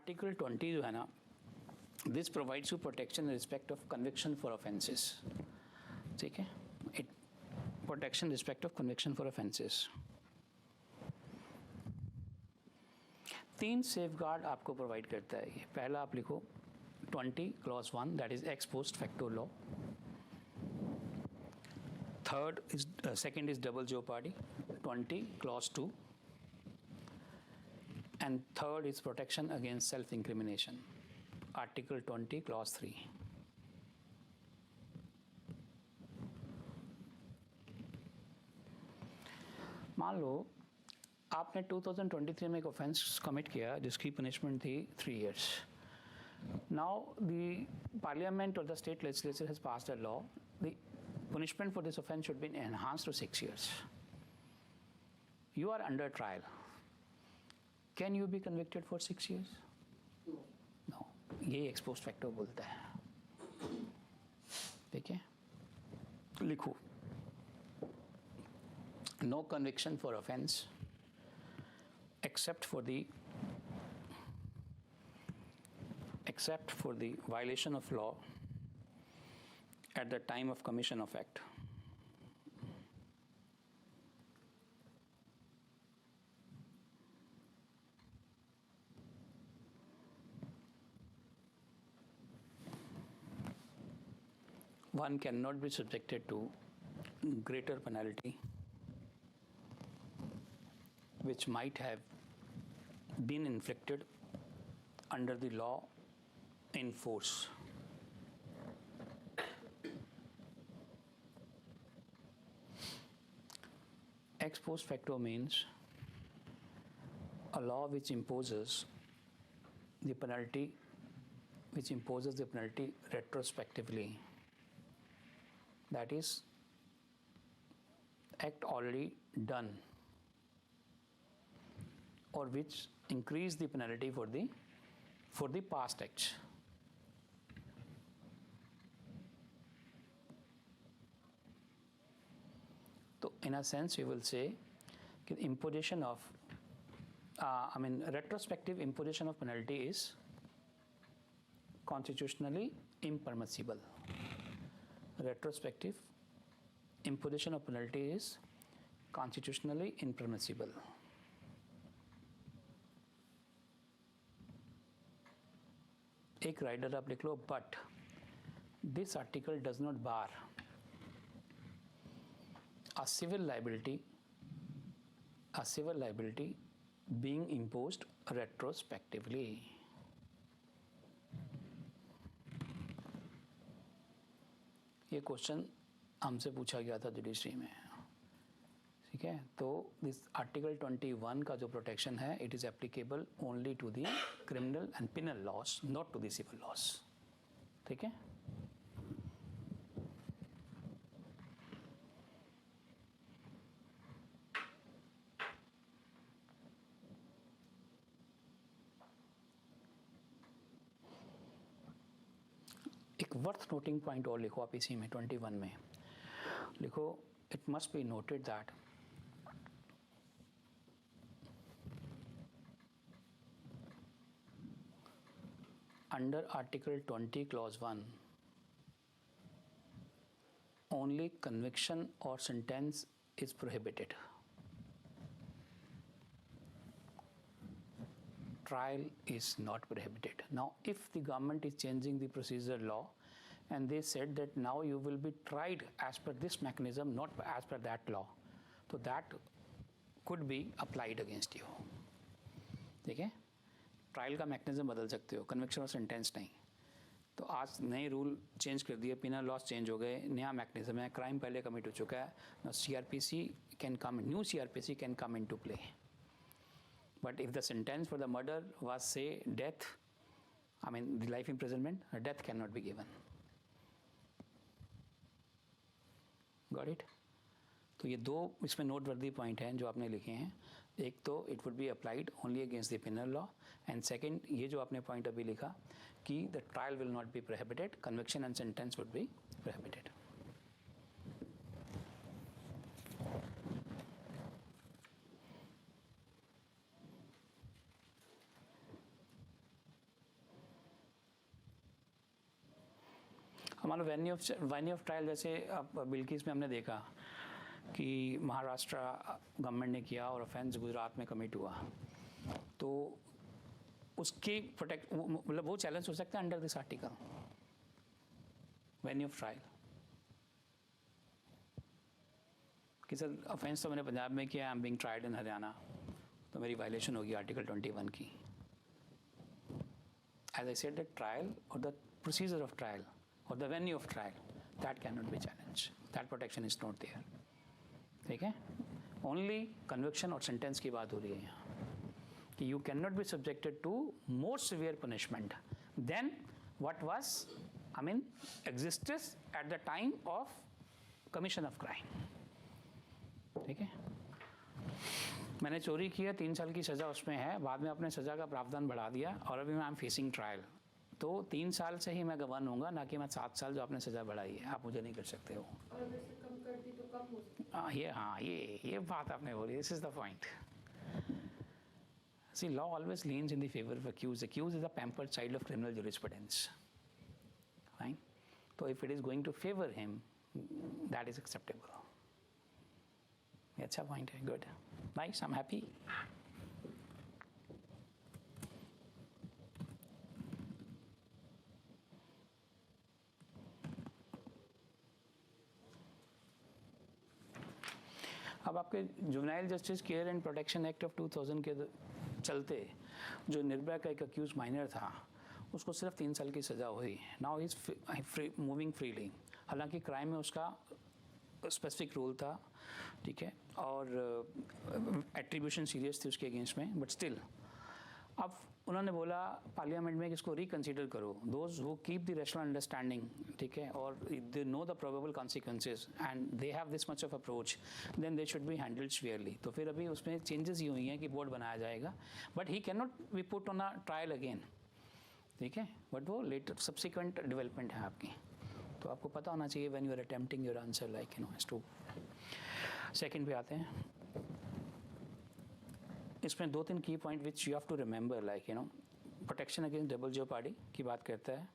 Article 20 जो है ना, this provides you protection in respect of conviction for offences. ठीक है, it protection respect of conviction for offences. 3 safeguard आपको provide करता है ये. पहला आप लिखो 20 clause 1, that is x post facto law. Second is double jeopardy, 20 clause 2, and third is protection against self-incrimination, article 20 clause 3. मान लो आपने 2023 में एक ऑफेंस कमिट किया जिसकी पनिशमेंट थी 3 years. Now the parliament or the state legislature has passed a law. The punishment for this offense should be enhanced to 6 years. You are under trial. Can you be convicted for 6 years? No. ये ex post facto बोलता है. ठीक है, लिखो no conviction for offense except for the violation of law at the time of commission of act. One cannot be subjected to greater penalty which might have been inflicted under the law in force. Ex post facto means a law which imposes the penalty retrospectively. That is, act already done, or which increase the penalty for the past acts. So in a sense you will say that imposition of retrospective imposition of penalty is constitutionally impermissible. Retrospective imposition of penalty is constitutionally impermissible. एक rider आप लिख लो, but this article does not bar a civil liability being imposed retrospectively. ये question हमसे पूछा गया था judiciary में. ठीक है, तो दिस आर्टिकल 21 का जो प्रोटेक्शन है, it is applicable only to the criminal and penal laws, not to the civil laws. ठीक है, एक वर्थ नोटिंग पॉइंट और लिखो आप इसी में 21 में. लिखो, it must be noted that under article 20 clause 1 only conviction or sentence is prohibited. Trial is not prohibited. Now if the government is changing the procedure law and they said that now you will be tried as per this mechanism, not as per that law, so that could be applied against you. ठीक है, trial का mechanism बदल सकते हो, conviction और sentence नहीं. तो आज नए रूल चेंज कर दिए, पिनल लॉस चेंज हो गए, नया मैकेनिज्म है, क्राइम पहले कमिट हो चुका है. New CrPC can come in to play. But if the sentence for the murder was say death, the life imprisonment, death can not be given. Got it? तो ये दो इसमें नोटवर्दी पॉइंट हैं जो आपने लिखे हैं. एक तो it would be applied only against the penal law, and second ये जो आपने पॉइंट अभी लिखा कि the trial will not be prohibited, conviction and sentence would be prohibited. मान लो वेन्यू ऑफ ट्रायल, जैसे अब बिल्किस में हमने देखा कि महाराष्ट्र गवर्नमेंट ने किया और ऑफेंस गुजरात में कमिट हुआ, तो उसकी मतलब वो चैलेंज हो सकता है under this article, venue of trial, कि सर ऑफेंस तो मैंने पंजाब में किया, I am being tried in Haryana, तो मेरी वायलेशन होगी आर्टिकल 21 की. As I said, the trial or the procedure of trial or the venue of trial, that cannot be challenged. That protection is not there. ठीक है? Only conviction और sentence की बात हो रही है यहाँ, कि you cannot be subjected to more severe punishment than what was, existed at the time of commission of crime. ठीक है? मैंने चोरी किया, 3 साल की सज़ा उसमें है, बाद में अपने सज़ा का प्रावधान बढ़ा दिया और अभी मैं फेसिंग ट्रायल, तो 3 साल से ही मैं गवर्न होऊंगा, ना कि मैं 7 साल जो आपने सज़ा बढ़ाई है, आप मुझे नहीं कर सकते हो. और अगर से कम कर दी तो कम हो सकता है. ये बात आपने बोली, this is the point. See, law always leans in the favor of accused. Accused is a pampered child of criminal jurisprudence. Fine. So if it is going to favor him, that is acceptable. ये अच्छा point है. Good, nice, I am happy. अब आपके juvenile justice care and protection act of 2000 के चलते जो निर्भया का एक अक्यूज माइनर था, उसको सिर्फ 3 साल की सज़ा हुई. Now he is moving freely. हालांकि क्राइम में उसका स्पेसिफिक रोल था, ठीक है, और एट्रीब्यूशन सीरियस थी उसके अगेंस्ट में, बट स्टिल अब उन्होंने बोला पार्लियामेंट में कि इसको रिकंसीडर करो. Those who keep the rational understanding, ठीक है, और they know the probable consequences and they have this much of approach, then they should be handled fairly. तो फिर अभी उसमें चेंजेस ही हुई हैं कि बोर्ड बनाया जाएगा, but he can not B put on a trial again. ठीक है, बट वो लेटर सब्सिक्वेंट डेवलपमेंट है आपकी, तो आपको पता होना चाहिए when you are attempting your answer, like you know as to. Second पे आते हैं. इसमें 2-3 की point which you have to remember, like you know, protection against double jeopardy की बात करता है.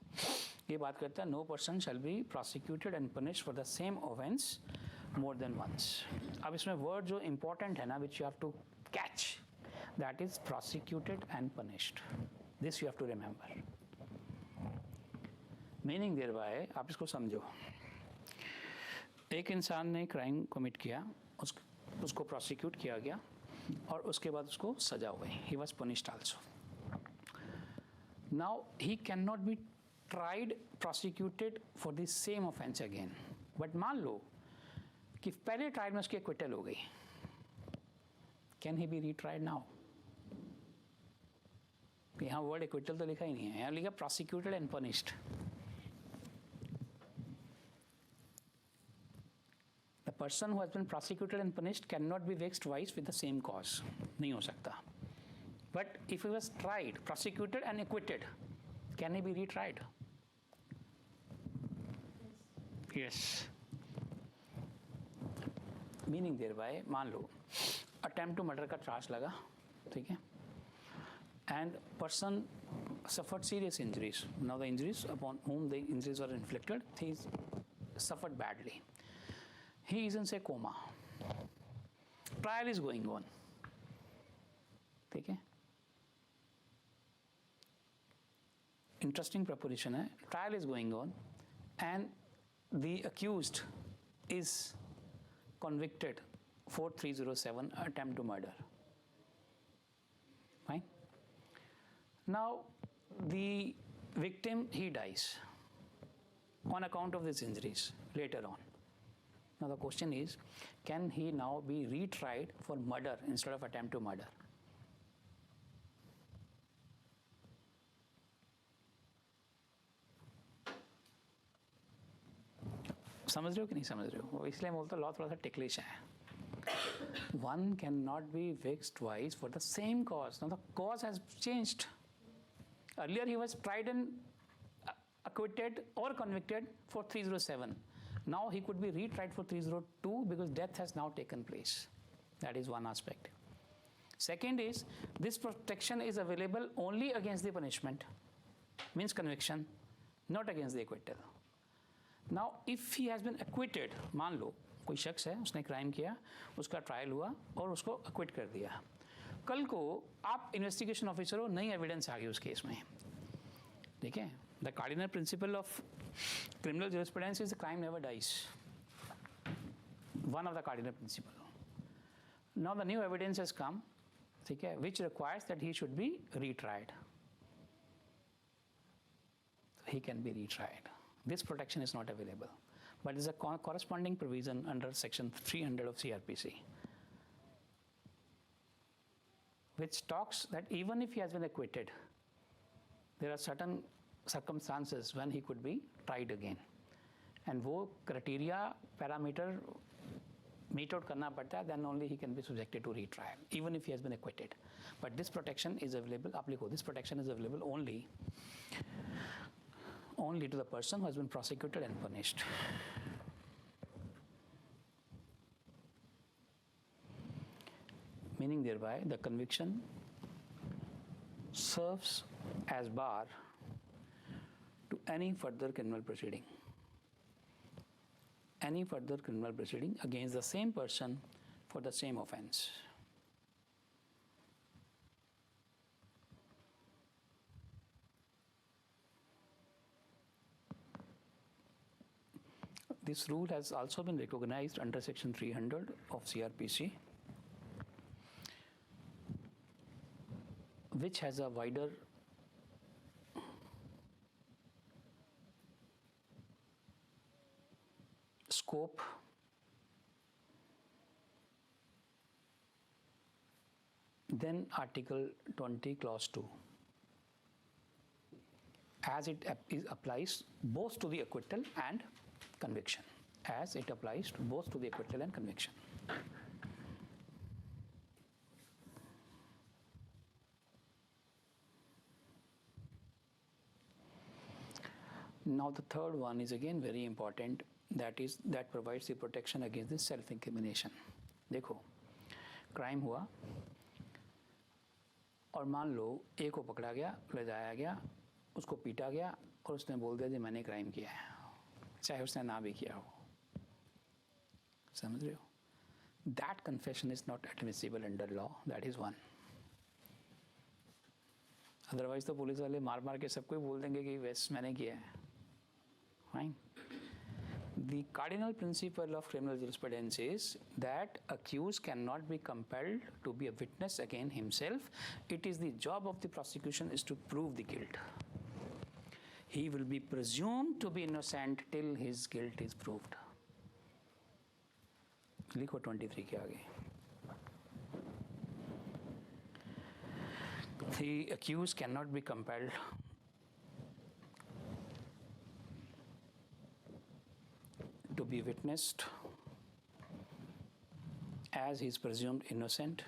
ये बात करता है no person shall be prosecuted and punished for the same offence more than once. अब इसमें वर्ड जो इंपॉर्टेंट है ना, which you have to catch, that is prosecuted and punished. This you have to remember. Meaning thereby, आप इसको समझो, एक इंसान ने क्राइम कमिट किया, उसको प्रोसिक्यूट किया गया और उसके बाद उसको सजा हुई. He was punished also. Now he can not B tried prosecuted for the same offence again. But मान लो कि पहले ट्रायल में उसकी एक्विटल हो गई, कैन ही बी रीट्राइड नाउ? यहाँ वर्ड एक्विटल तो लिखा ही नहीं है, यहाँ लिखा prosecuted and punished. The person who has been prosecuted and punished cannot be vexed twice with the same cause. नहीं हो सकता. But if he was tried, prosecuted and acquitted, can he be retried? Yes. Meaning thereby, मान लो attempt to murder का charge लगा, ठीक है, and person suffered serious injuries. Now the injuries upon whom the injuries were inflicted, he suffered badly. He is in say coma. Trial is going on. ठीक है, interesting proposition है. Trial is going on and the accused is convicted for 307 attempt to murder. Fine. Now the victim, he dies on account of these injuries later on. Now the question is, can he now be retried for murder instead of attempt to murder? समझ रहे हो कि नहीं समझ रहे हो? इसलिए बोलता लॉ थोड़ा सा टिकलिश है. One cannot be vexed twice for the same cause. Now the cause has changed. Earlier he was tried and acquitted or convicted for 307. Now he could be retried for 302 because death has now taken place. That is one aspect. Second is, this protection is available only against the punishment, means conviction, not against the acquittal. Now if he has been acquitted, मान लो कोई शख्स है, उसने crime किया, उसका trial हुआ और उसको एक्विट कर दिया, कल को आप इन्वेस्टिगेशन ऑफिसर हो, नई एविडेंस आ गई उस केस में, ठीक है। The cardinal principle of criminal jurisprudence is the crime never dies, one of the cardinal principle. Now the new evidence has come, ठीक है, which requires that he should be retried, he can be retried. This protection is not available, but there is a corresponding provision under section 300 of CRPC, which talks that even if he has been acquitted, there are certain circumstances when he could be tried again, and वो criteria parameter meet out करना पड़ता है, then only he can be subjected to retrial, even if he has been acquitted. But this protection is available, आप लिखो, this protection is available only to the person who has been prosecuted and punished. Meaning thereby the conviction serves as bar to any further criminal proceeding. Any further criminal proceeding against the same person for the same offense. This rule has also been recognized under section 300 of CRPC, which has a wider scope than Article 20, Clause 2, as it applies both to the acquittal and conviction, as it applies to both to the acquittal and conviction. Now the third one is again very important, that provides the protection against the self-incrimination. देखो, crime हुआ और मान लो एक को पकड़ा गया, ले जाया गया, उसको पीटा गया और उसने बोल दिया जी मैंने क्राइम किया है, चाहे उसने ना भी किया हो, समझ रहे हो? That confession is not admissible under law. That is one. Otherwise तो पुलिस वाले मार मार के सबको ही बोल देंगे कि वैसे मैंने किया है. Fine. The cardinal principle of criminal jurisprudence is that accused cannot be compelled to be a witness against himself. It is the job of the prosecution is to prove the guilt. He will be presumed to be innocent till his guilt is proved. लिखो 23 के आगे. The accused cannot be compelled to be witnessed as he is presumed innocent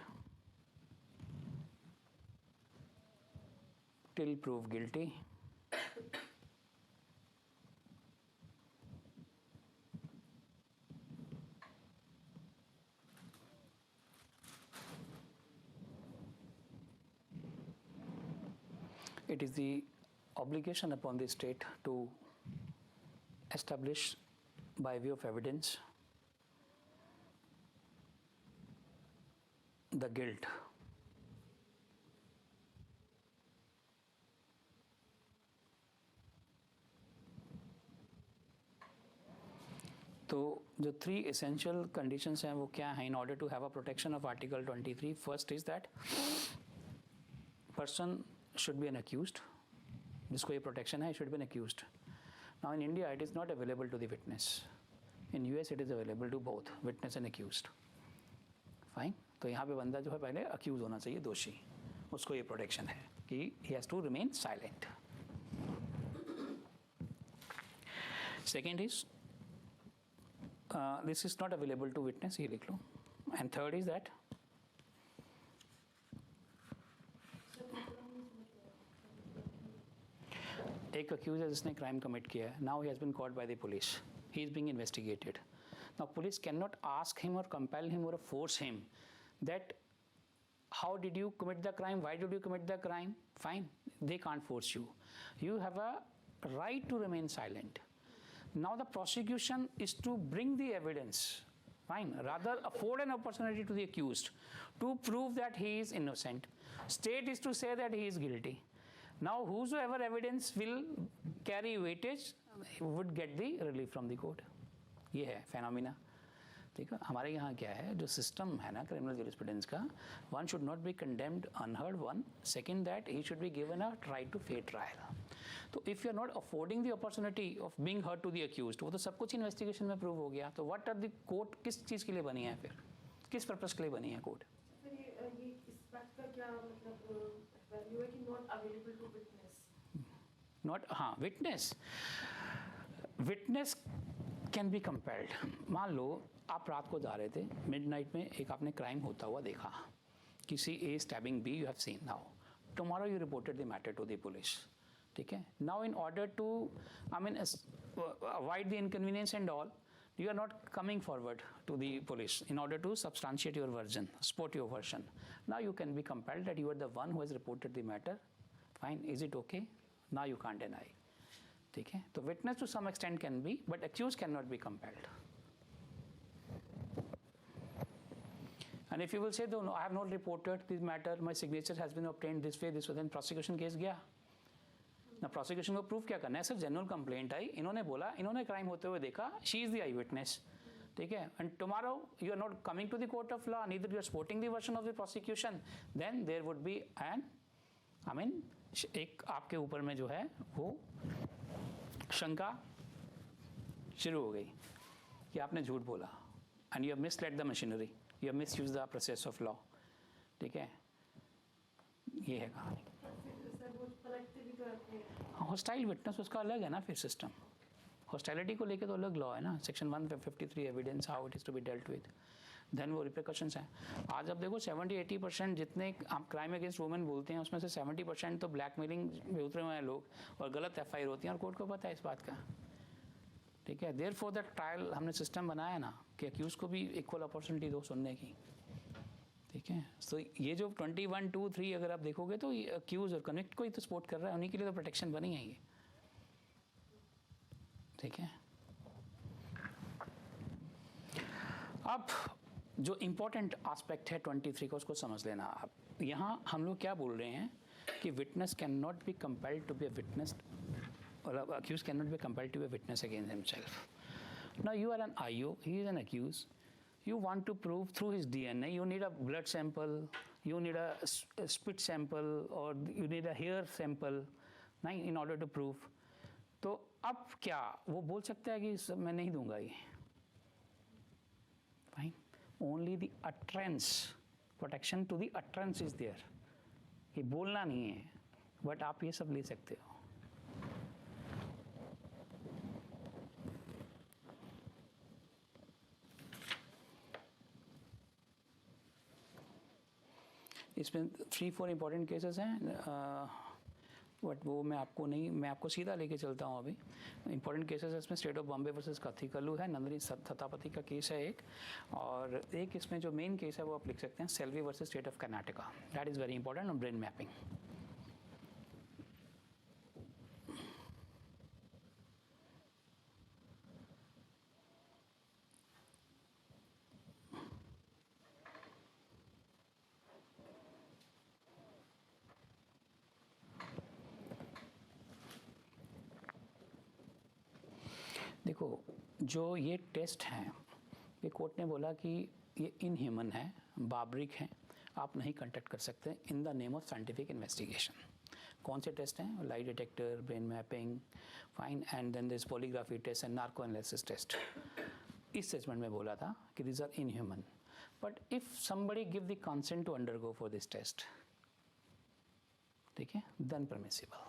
till proved guilty. It is the obligation upon the state to establish by way of evidence the guilt. तो जो 3 essential conditions हैं वो क्या हैं in order to have a protection of Article 23? First is that person should be an accused. जिसको ये protection है, should be an accused. Now in India it is not available to the witness. In US it is available to both witness and accused. Fine. तो यहाँ पे बंदा जो है पहले accused होना चाहिए, दोषी. उसको ये protection है कि he has to remain silent. Second is this is not available to witness, ये लिख लो. And third is that एक accused है जिसने crime commit किया है. Now he has been caught by the police. He is being investigated. Now police cannot ask him or compel him or force him that how did you commit the crime? Why did you commit the crime? Fine. They can't force you. You have a right to remain silent. Now the prosecution is to bring the evidence, fine, rather afford an opportunity to the accused to prove that he is innocent. State is to say that he is guilty. Now whosoever evidence will carry weightage would get the relief from the court. ये है phenomena. ठीक है, हमारे यहाँ क्या है, जो system है ना क्रिमिनल जूरिस्प्रूडेंस का, one should not be condemned unheard one, second that he should be given a right to fair trial. तो if you are not affording the opportunity of being heard to the accused, वो तो सब कुछ investigation में prove हो गया, तो what are the court किस चीज़ के लिए बनी है, फिर किस पर्पस के लिए बनी है कोर्ट? फिर ये इस बात का क्या मतलब वैल्यू है कि not available to witness? Not, हाँ, विटनेस कैन बी कंपेल्ड. मान लो आप रात को जा रहे थे, मिडनाइट में एक आपने क्राइम होता हुआ देखा, किसी A stabbing B, you have seen. Now tomorrow you reported the matter to the police. ठीक है, now in order to I mean avoid the inconvenience and all, you are not coming forward to the police in order to substantiate your version, support your version. Now you can be compelled that you are the one who has reported the matter. Fine, is it okay? Now you can't deny. ठीक है, तो witness to some extent can be, but accused cannot be compelled. And if you will say, no, I have not reported this matter, my signature has been obtained this way, then prosecution case गया. ना prosecution को proof क्या करना है, sir general complaint आई, इन्होंने बोला, इन्होंने crime होते हुए देखा, she is the eye witness. ठीक है, and tomorrow you are not coming to the court of law, neither you are supporting the version of the prosecution, then there would be an I mean एक आपके ऊपर में जो है वो शंका शुरू हो गई कि आपने झूठ बोला, and you have misled the machinery, you have misused the process of law. ठीक है, ये है कहानी. हॉस्टाइल विटनेस उसका अलग है ना, फिर सिस्टम हॉस्टाइलिटी को लेके तो अलग लॉ है ना, section 153 evidence how it is to be dealt with, देन वो रिप्रिकॉशंस हैं. आज अब देखो 70-80% जितने आप क्राइम अगेंस्ट वुमेन बोलते हैं उसमें से 70% तो ब्लैकमेलिंग में उतरे हुए हैं लोग, और गलत FIR होती हैं और कोर्ट को पता है इस बात का. ठीक है, देयर फॉर दैट ट्रायल हमने सिस्टम बनाया ना कि अक्यूज को भी इक्वल अपॉर्चुनिटी दो सुनने की. ठीक है, तो ये जो 21, 2, 3 अगर आप देखोगे तो ये अक्यूज और कन्विक्ट को ही तो सपोर्ट कर रहा है, उन्हीं के लिए तो प्रोटेक्शन बनी है ये. ठीक है, अब जो इम्पोर्टेंट एस्पेक्ट है 23 का उसको समझ लेना आप. यहाँ हम लोग क्या बोल रहे हैं कि witness can not be compelled to be a witness, और accuse can not be compelled to be a witness against himself. Now you are an IO, he is an accuse. You want to prove through his DNA, you need a blood sample, you need a spit sample, or you need a hair sample, नहीं, in order to prove. तो अब क्या वो बोल सकता है कि सब मैं नहीं दूंगा ये? Fine. Only the utterance, protection to the utterance is there. ये बोलना नहीं है, but आप ये सब ले सकते हो. इसमें 3-4 इंपॉर्टेंट केसेस हैं, बट वो मैं आपको सीधा लेके चलता हूँ. अभी इंपॉर्टेंट केसेस है इसमें, स्टेट ऑफ बॉम्बे वर्सेस कथीकल्लू है, नंदनी थतापति का केस है एक, और एक इसमें जो मेन केस है वो आप लिख सकते हैं Selvi versus state of Karnataka. That is very important on brain mapping. देखो, जो ये टेस्ट हैं, ये कोर्ट ने बोला कि ये इनह्यूमन है, बार्बरिक हैं, आप नहीं कंडक्ट कर सकते in the name of scientific investigation. कौन से टेस्ट हैं? Lie detector, brain mapping, fine, and then this polygraphy test and narco analysis test. इस जजमेंट में बोला था कि these are inhuman, but if somebody give the consent to undergo for this test, ठीक है, देन परमिसिबल.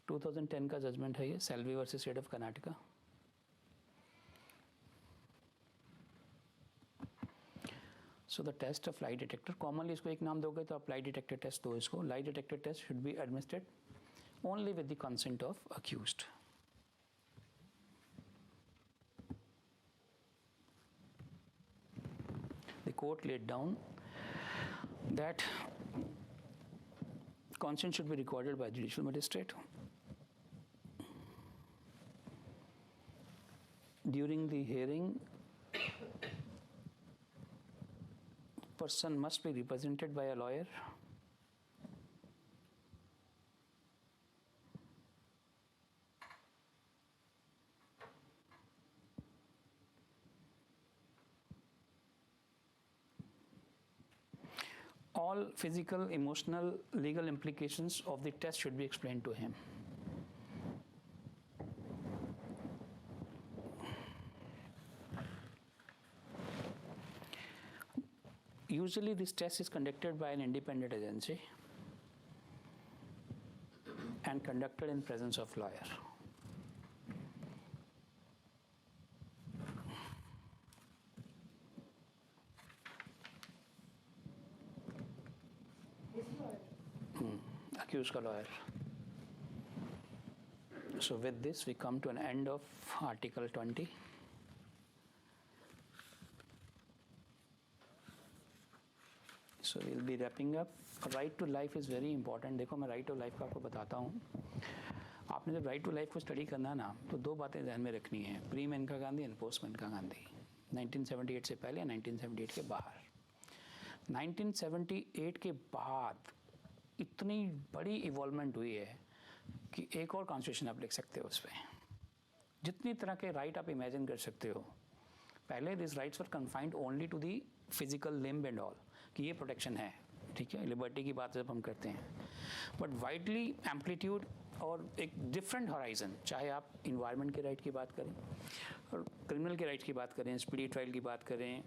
2010 का judgment है ये, Selvi versus state of Karnataka. So the test of lie detector, commonly इसको एक नाम दोगे तो आप लाइट डिटेक्टर टेस्ट दो इसको. Lie detector test should be administered only with the consent of accused. The court laid down that consent should be recorded by judicial magistrate during the hearing, person must be represented by a lawyer. All physical, emotional, legal implications of the test should be explained to him. Usually this test is conducted by an independent agency and conducted in presence of lawyer. Accused ka lawyer. So with this we come to an end of Article 20. So we'll be wrapping up. Right to life is very important. देखो मैं right to life का आपको बताता हूँ. आपने जब right to life को study करना ना तो दो बातें ध्यान में रखनी है, pre Menaka Gandhi and post Menaka Gandhi, 1978 से पहले 1978 के बाहर. 1978 के बाद इतनी बड़ी इवॉल्वमेंट हुई है कि एक और कॉन्स्टिट्यूशन आप लिख सकते हो उस पर. जितनी तरह के राइट आप इमेजिन कर सकते हो. पहले this rights were confined only to the physical limb and all, कि ये प्रोटेक्शन है, ठीक है, लिबर्टी की बात जब हम करते हैं. बट वाइडली एम्पलीट्यूड और एक डिफरेंट हॉराइजन, चाहे आप इन्वायरमेंट के राइट की बात करें और क्रिमिनल के राइट की बात करें, स्पीडी ट्रायल की बात करें,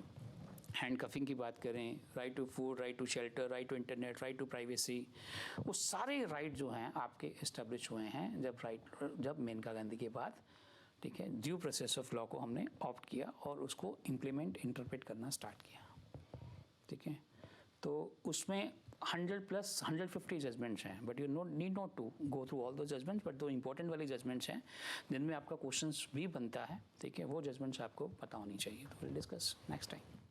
हैंड कफिंग की बात करें, right to food, right to shelter, right to internet, right to privacy, वो सारे राइट जो हैं आपके इस्टेब्लिश हुए हैं जब मेनका गांधी के बाद, ठीक है, ड्यू प्रोसेस ऑफ लॉ को हमने ऑप्ट किया और उसको इम्प्लीमेंट इंटरप्रेट करना स्टार्ट किया. ठीक है, तो उसमें 100 प्लस 150 जजमेंट्स हैं, but you need not to go through all दो जजमेंट्स, बट दो इंपॉर्टेंट वाली जजमेंट्स हैं जिनमें आपका क्वेश्चंस भी बनता है, ठीक है, वो जजमेंट्स आपको पता होनी चाहिए. तो विल डिस्कस नेक्स्ट टाइम.